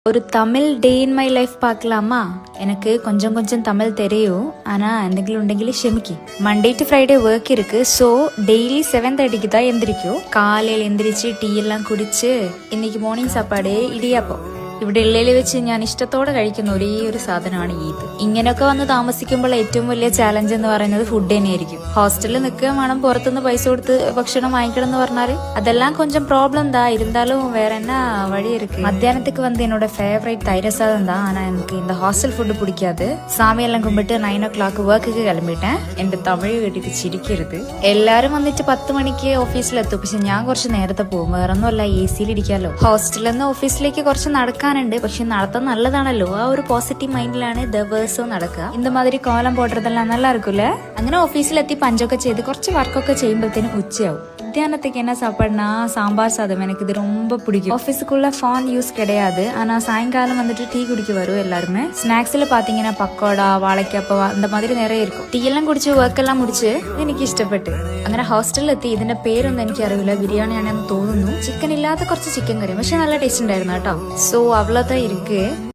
ஒரு தமிழ் டே in my life பார்க்கலாமா? எனக்கு கொஞ்சம் கொஞ்சம் தமிழ் தெரியும். ஆனா എന്തെങ്കിലും ഉണ്ടെങ്കിൽ ക്ഷമിക്ക്. மண்டே டு ஃப்ரைடே ஒர்க் இருக்கு. ஸோ டெய்லி 7:30க்கு தான் எந்திரிக்கும். காலையில் எந்திரிச்சு டீ எல்லாம் குடிச்சு இன்னைக்கு மார்னிംഗ് சாப்பாடு ഇടിയപ്പം. ഇവിടെ ഉള്ളതിൽ വെച്ച് ഞാൻ ഇഷ്ടത്തോടെ കഴിക്കുന്ന ഒരേ ഒരു സാധനമാണ് ഈദ്. ഇങ്ങനെയൊക്കെ വന്ന് താമസിക്കുമ്പോൾ ഏറ്റവും വലിയ ചാലഞ്ച് എന്ന് പറയുന്നത് ഫുഡ് തന്നെയായിരിക്കും. ഹോസ്റ്റലിൽ നിൽക്കുക വേണം, പുറത്തുനിന്ന് പൈസ കൊടുത്ത് ഭക്ഷണം വാങ്ങിക്കണം എന്ന് പറഞ്ഞാല് അതെല്ലാം கொஞ்சம் ப்ராப்ளம் தான். இருந்தாலும் வேற என்ன வழி இருக்கு. மத்தியானத்துக்கு வந்து என்னோட ஃபேவரட் தயிர் சாதம் தான். ஆனா எனக்கு இந்த ஹாஸ்டல் ஃபுட்டு பிடிக்காது. சாமியெல்லாம் கும்பிட்டு 9 o'clock വർക്കിക്ക് കിளம்பிட்டேன். എന്റെ തമിഴ് കേട്ടിട്ട് ചിരിക്കരുത്. എല്ലാരും വന്നിട്ട് 10 മണിക്ക് ഓഫീസിലെത്തും. പക്ഷെ ഞാൻ കുറച്ച് നേരത്തെ പോകും. വേറൊന്നുമല്ല, AC-ൽ ഇരിക്കാലോ. ഹോസ്റ്റലിൽ നിന്ന് ഓഫീസിലേക്ക് കുറച്ച് നടക്കാനുണ്ട്. പക്ഷെ നടത്താൻ നല്ലതാണല്ലോ. ആ ഒരു പോസിറ്റീവ് മൈൻഡിലാണ് ദിവസവും നടക്കുക. இந்த மாதிரி கோலம் போடுறதெல்லாம் நல்லா இருக்குல்ல. അങ്ങനെ ഓഫീസിലെത്തി പഞ്ചൊക്കെ ചെയ്ത് കുറച്ച് വർക്കൊക്കെ ചെയ്യുമ്പോഴത്തേനും ഉച്ചയാവും. மத்தியானத்துக்கு என்ன சாப்பாடுனா சாம்பார் சாதம். எனக்கு இது ரொம்ப பிடிக்கும். ஆஃபீஸுக்குள்ள ஃபோன் யூஸ் கிடையாது. ஆனா சாயங்காலம் வந்துட்டு டீ குடிக்க வரும் எல்லாருமே. ஸ்நாக்ஸ்ல பாத்தீங்கன்னா பக்கோடா, വാഴയ്ക്കപ്പം அந்த மாதிரி நிறைய இருக்கும். ടീ എല്ലാം കുടിച്ച് വർക്ക് എല്ലാം മുടിച്ച് എനിക്ക് ഇഷ്ടപ്പെട്ടു. അങ്ങനെ ഹോസ്റ്റലിൽ എത്തി. ഇതിന്റെ പേരൊന്നും എനിക്ക് അറിയില്ല. ബിരിയാണിയാണെന്ന് തോന്നുന്നു. ചിക്കൻ ഇല്ലാത്ത കുറച്ച് ചിക്കൻ കറി, പക്ഷെ നല്ല ടേസ്റ്റ് ഉണ്ടായിരുന്നു കേട്ടോ. സോ അവളതാ ഇരിക്ക്.